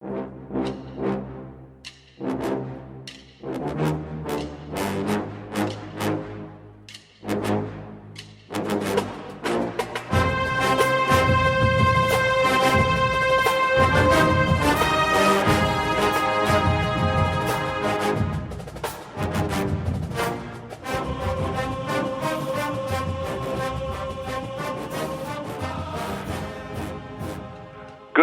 Good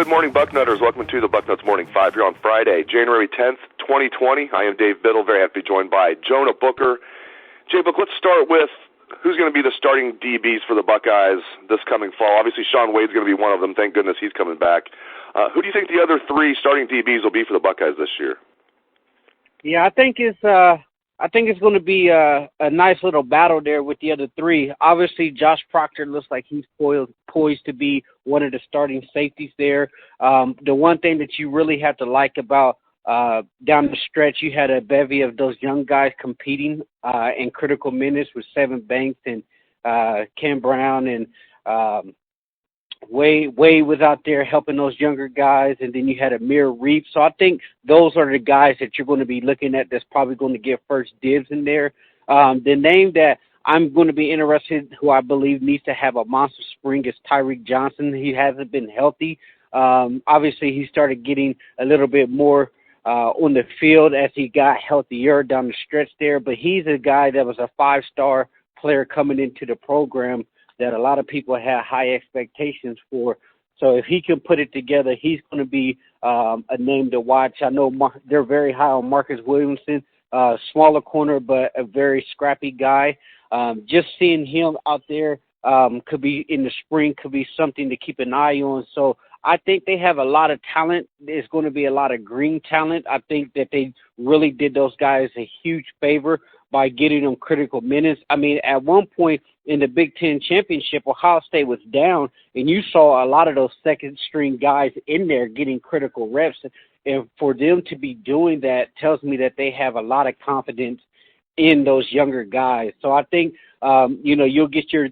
morning, Bucknutters. Welcome to the Bucknuts Morning 5 here on Friday, January 10th, 2020. I am Dave Biddle, very happy to be joined by Jonah Booker. JBook, let's start with who's going to be the starting DBs for the Buckeyes this coming fall. Obviously, Shaun Wade's going to be one of them. Thank goodness he's coming back. Who do you think the other three starting DBs will be for the Buckeyes this year? Yeah, I think it's going to be a nice little battle there with the other three. Obviously, Josh Proctor looks like he's poised to be one of the starting safeties there. The one thing that you really have to like about down the stretch, you had a bevy of those young guys competing in critical minutes with Seven Banks and Ken Brown and Wade was out there helping those younger guys, and then you had Amir Reef. So I think those are the guys that you're going to be looking at that's probably going to get first dibs in there. The name that I'm going to be interested, who I believe needs to have a monster spring, is Tyreek Johnson. He hasn't been healthy. Obviously, he started getting a little bit more on the field as he got healthier down the stretch there, but he's a guy that was a five-star player coming into the program that a lot of people had high expectations for. So if he can put it together, he's going to be a name to watch. I know they're very high on Marcus Williamson, smaller corner, but a very scrappy guy. Just seeing him out there could be in the spring, could be something to keep an eye on. So I think they have a lot of talent. There's going to be a lot of green talent. I think that they really did those guys a huge favor by getting them critical minutes. I mean, at one point in the Big Ten championship, Ohio State was down, and you saw a lot of those second-string guys in there getting critical reps. And for them to be doing that tells me that they have a lot of confidence in those younger guys. So I think, you'll get your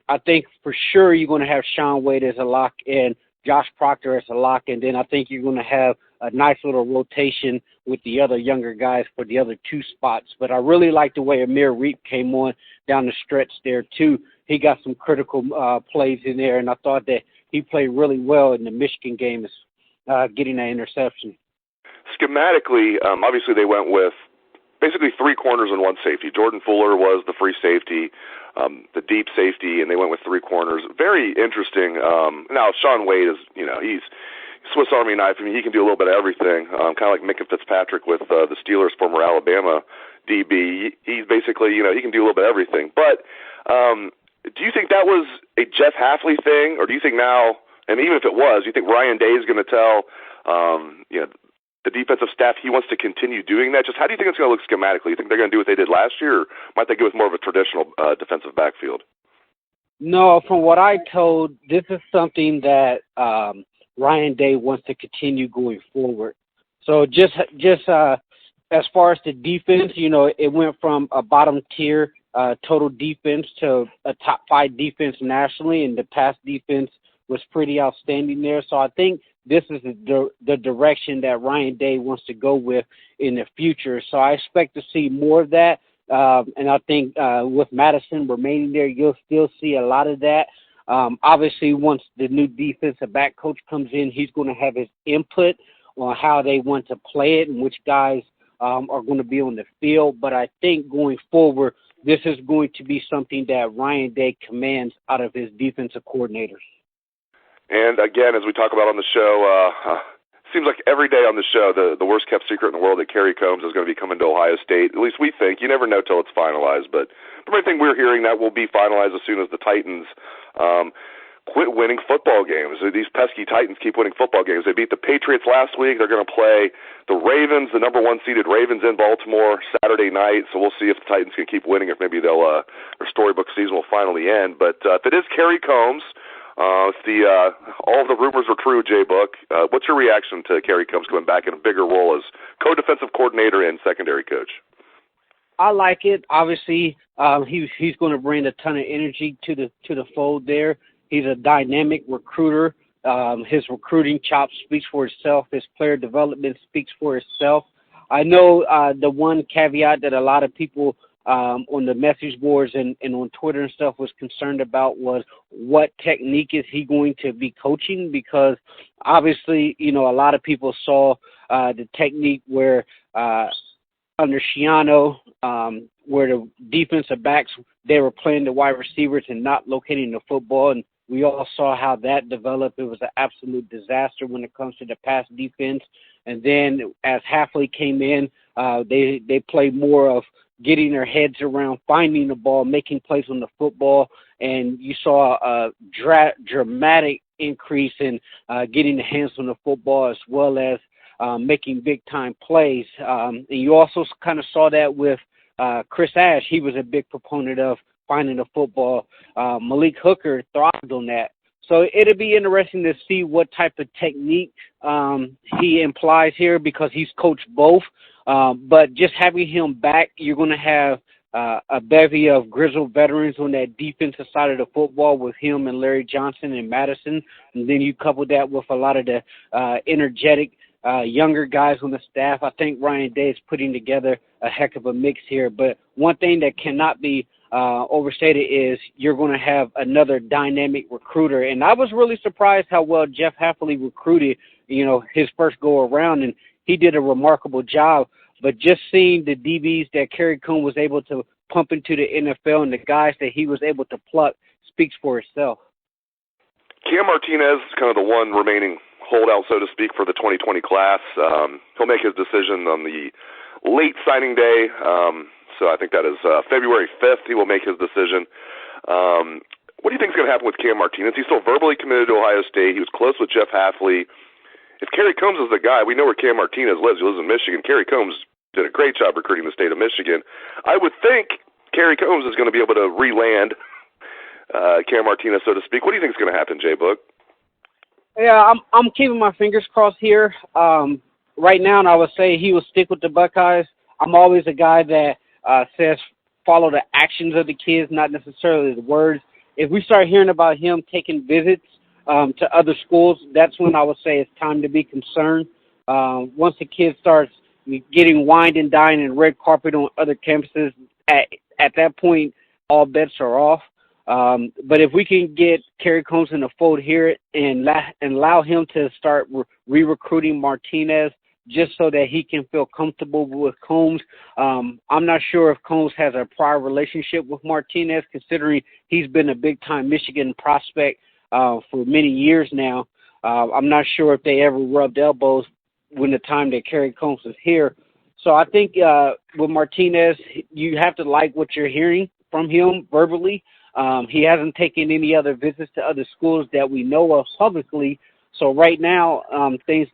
I think for sure you're going to have Shaun Wade as a lock and Josh Proctor as a lock, and then I think you're going to have a nice little rotation with the other younger guys for the other two spots. But I really like the way Amir Reep came on down the stretch there, too. He got some critical plays in there, and I thought that he played really well in the Michigan game, getting that interception. Schematically, obviously they went with basically three corners and one safety. Jordan Fuller was the free safety, the deep safety, and they went with three corners. Very interesting. Now, Shaun Wade is, he's Swiss Army knife. I mean, he can do a little bit of everything, kind of like Minka Fitzpatrick with the Steelers' former Alabama DB. He's basically, he can do a little bit of everything. But do you think that was a Jeff Hafley thing, or do you think now, and even if it was, do you think Ryan Day is going to tell, the defensive staff he wants to continue doing that? Just how do you think it's going to look schematically? You think they're going to do what they did last year, or might they go with more of a traditional defensive backfield? No, from what I told, this is something that Ryan Day wants to continue going forward. So just as far as the defense, it went from a bottom tier total defense to a top 5 defense nationally, and the pass defense was pretty outstanding there. So I think this is the direction that Ryan Day wants to go with in the future. So I expect to see more of that. And I think with Madison remaining there, you'll still see a lot of that. Obviously, once the new defensive back coach comes in, he's going to have his input on how they want to play it and which guys are going to be on the field. But I think going forward, this is going to be something that Ryan Day commands out of his defensive coordinators. And again, as we talk about on the show, seems like every day on the show, the worst-kept secret in the world that Kerry Coombs is going to be coming to Ohio State. At least we think. You never know till it's finalized. But from everything we're hearing, that will be finalized as soon as the Titans quit winning football games. These pesky Titans keep winning football games. They beat the Patriots last week. They're going to play the Ravens, the number 1 seeded Ravens in Baltimore Saturday night. So we'll see if the Titans can keep winning, if maybe their storybook season will finally end. But if it is Kerry Coombs, if all of the rumors are true, JBook, what's your reaction to Kerry Coombs going back in a bigger role as co-defensive coordinator and secondary coach? I like it. Obviously, he's going to bring a ton of energy to the fold there. He's a dynamic recruiter. His recruiting chop speaks for itself. His player development speaks for itself. I know the one caveat that a lot of people on the message boards and on Twitter and stuff was concerned about was what technique is he going to be coaching, because obviously, a lot of people saw the technique where under Shiano, where the defensive backs, they were playing the wide receivers and not locating the football, and we all saw how that developed. It was an absolute disaster when it comes to the pass defense. And then as Hafley came in, they played more of getting their heads around finding the ball, making plays on the football, and you saw a dramatic increase in getting the hands on the football as well as making big-time plays. And you also kind of saw that with Chris Ash. He was a big proponent of finding the football. Malik Hooker thrived on that. So it'll be interesting to see what type of technique he implies here, because he's coached both. But just having him back, you're going to have a bevy of grizzled veterans on that defensive side of the football with him and Larry Johnson and Madison. And then you couple that with a lot of the energetic younger guys on the staff. I think Ryan Day is putting together a heck of a mix here. But one thing that cannot be overstated is you're going to have another dynamic recruiter. And I was really surprised how well Jeff Hafley recruited, his first go around, and he did a remarkable job. But just seeing the DBs that Kerry Coombs was able to pump into the NFL and the guys that he was able to pluck speaks for itself. Cam Martinez is kind of the one remaining holdout, so to speak, for the 2020 class. He'll make his decision on the late signing day. So I think that is February 5th. He will make his decision. What do you think is going to happen with Cam Martinez? He's still verbally committed to Ohio State. He was close with Jeff Hafley. If Kerry Coombs is the guy, we know where Cam Martinez lives. He lives in Michigan. Kerry Coombs did a great job recruiting the state of Michigan. I would think Kerry Coombs is going to be able to re-land Cam Martinez, so to speak. What do you think is going to happen, JBook? Yeah, I'm keeping my fingers crossed here. Right now, and I would say he will stick with the Buckeyes. I'm always a guy that says follow the actions of the kids, not necessarily the words. If we start hearing about him taking visits to other schools, that's when I would say it's time to be concerned. Once the kid starts getting wined and dined and red carpet on other campuses, at that point, all bets are off. But if we can get Kerry Coombs in the fold here and allow him to start re-recruiting Martinez just so that he can feel comfortable with Coombs. I'm not sure if Coombs has a prior relationship with Martinez, considering he's been a big-time Michigan prospect for many years now. I'm not sure if they ever rubbed elbows when the time that Kerry Coombs was here. So I think with Martinez, you have to like what you're hearing from him verbally. He hasn't taken any other visits to other schools that we know of publicly. So right now, things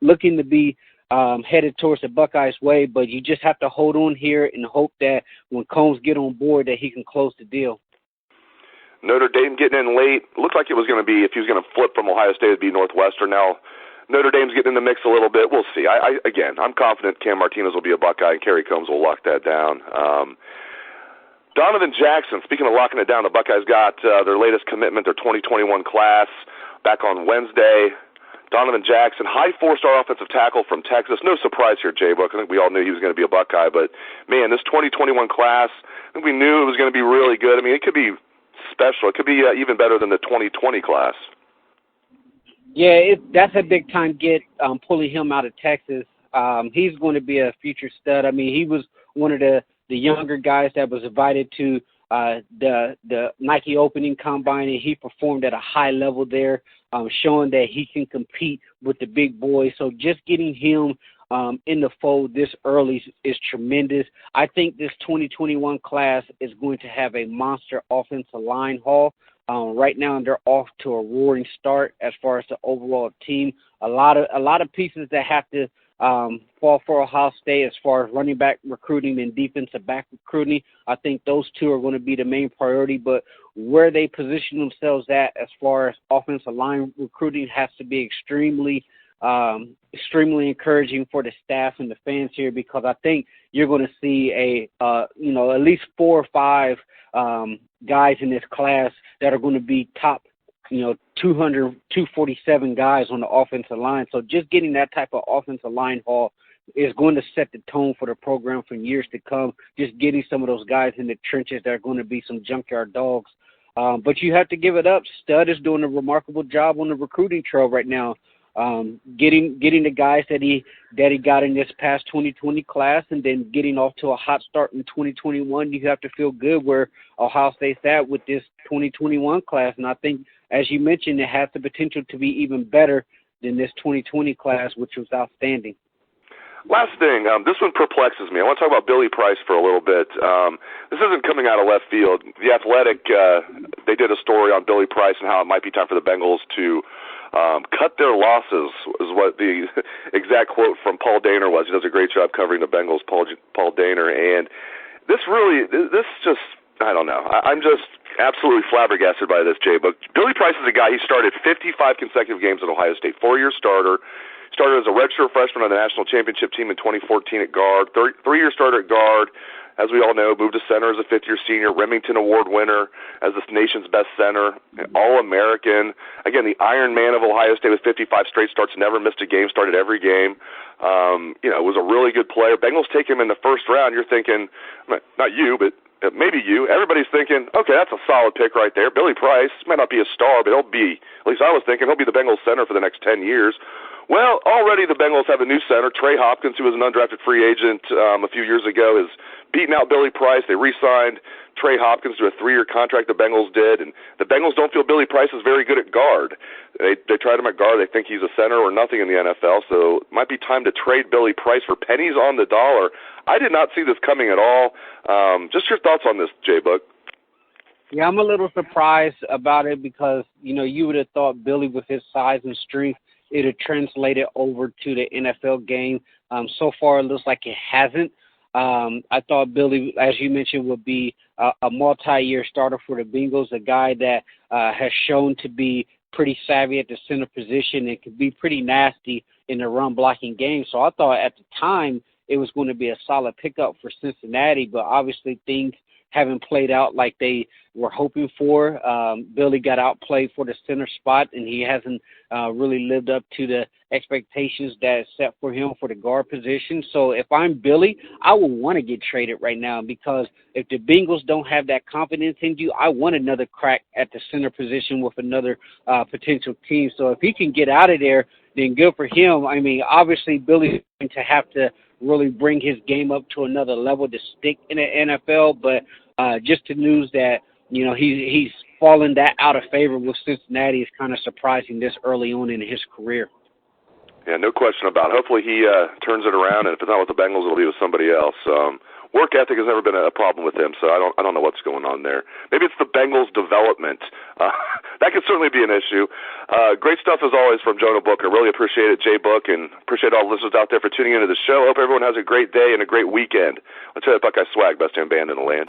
looking to be headed towards the Buckeyes' way, but you just have to hold on here and hope that when Coombs get on board that he can close the deal. Notre Dame getting in late. Looked like it was going to be, if he was going to flip from Ohio State, it'd be Northwestern. Now Notre Dame's getting in the mix a little bit. We'll see. I'm confident Cam Martinez will be a Buckeye and Kerry Coombs will lock that down. Donovan Jackson, speaking of locking it down, the Buckeyes got their latest commitment, their 2021 class, back on Wednesday. Donovan Jackson, high four-star offensive tackle from Texas. No surprise here, JBook. I think we all knew he was going to be a Buckeye, but, man, this 2021 class, I think we knew it was going to be really good. I mean, it could be special. It could be even better than the 2020 class. Yeah, that's a big-time get, pulling him out of Texas. He's going to be a future stud. I mean, he was one of the younger guys that was invited to the Nike opening combine, and he performed at a high level there, showing that he can compete with the big boys. So just getting him in the fold this early is tremendous. I think this 2021 class is going to have a monster offensive line haul. Right now, they're off to a roaring start as far as the overall team. A lot of pieces that have to fall for Ohio State as far as running back recruiting and defensive back recruiting. I think those two are going to be the main priority, but where they position themselves at as far as offensive line recruiting has to be extremely encouraging for the staff and the fans here, because I think you're going to see at least 4 or 5 guys in this class that are going to be top 200, 247 guys on the offensive line. So just getting that type of offensive line haul is going to set the tone for the program for years to come, just getting some of those guys in the trenches that are going to be some junkyard dogs. But you have to give it up. Stud is doing a remarkable job on the recruiting trail right now, getting the guys that he got in this past 2020 class, and then getting off to a hot start in 2021. You have to feel good where Ohio State's at with this 2021 class. And I think, as you mentioned, it has the potential to be even better than this 2020 class, which was outstanding. Last thing, this one perplexes me. I want to talk about Billy Price for a little bit. This isn't coming out of left field. The Athletic, they did a story on Billy Price and how it might be time for the Bengals to cut their losses, is what the exact quote from Paul Dehner was. He does a great job covering the Bengals, Paul Dehner. And this just, I don't know. I'm just absolutely flabbergasted by this, JBook. Billy Price is a guy, he started 55 consecutive games at Ohio State, 4-year starter. Started as a redshirt freshman on the national championship team in 2014 at guard, three-year starter at guard. As we all know, moved to center as a fifth-year senior, Remington Award winner as the nation's best center, All-American. Again, the Iron Man of Ohio State with 55 straight starts, never missed a game, started every game. Was a really good player. Bengals take him in the first round. You're thinking, not you, but maybe you. Everybody's thinking, okay, that's a solid pick right there. Billy Price might not be a star, but he'll be, at least I was thinking, he'll be the Bengals center for the next 10 years. Well, already the Bengals have a new center, Trey Hopkins, who was an undrafted free agent a few years ago, has beaten out Billy Price. They re-signed Trey Hopkins to a 3-year contract the Bengals did, and the Bengals don't feel Billy Price is very good at guard. They tried him at guard. They think he's a center or nothing in the NFL, so it might be time to trade Billy Price for pennies on the dollar. I did not see this coming at all. Just your thoughts on this, J-Book. Yeah, I'm a little surprised about it because, you would have thought Billy, with his size and strength, it had translated over to the NFL game. So far, it looks like it hasn't. I thought Billy, as you mentioned, would be a multi-year starter for the Bengals, a guy that has shown to be pretty savvy at the center position and could be pretty nasty in the run-blocking game. So I thought at the time it was going to be a solid pickup for Cincinnati, but obviously things haven't played out like they were hoping for. Billy got outplayed for the center spot, and he hasn't really lived up to the expectations that's set for him for the guard position. So if I'm Billy, I would want to get traded right now, because if the Bengals don't have that confidence in you, I want another crack at the center position with another potential team. So if he can get out of there, then good for him. I mean, obviously Billy's going to have to really bring his game up to another level to stick in the NFL, but just the news that, he's fallen that out of favor with Cincinnati is kind of surprising this early on in his career. Yeah, no question about it. Hopefully he turns it around, and if it's not with the Bengals, it'll be with somebody else. Work ethic has never been a problem with him, so I don't know what's going on there. Maybe it's the Bengals development. That could certainly be an issue. Great stuff as always from Jonah Booker. Really appreciate it, J-Book, and appreciate all the listeners out there for tuning into the show. Hope everyone has a great day and a great weekend. Let's hear that Buckeye swag, best damn band in the land.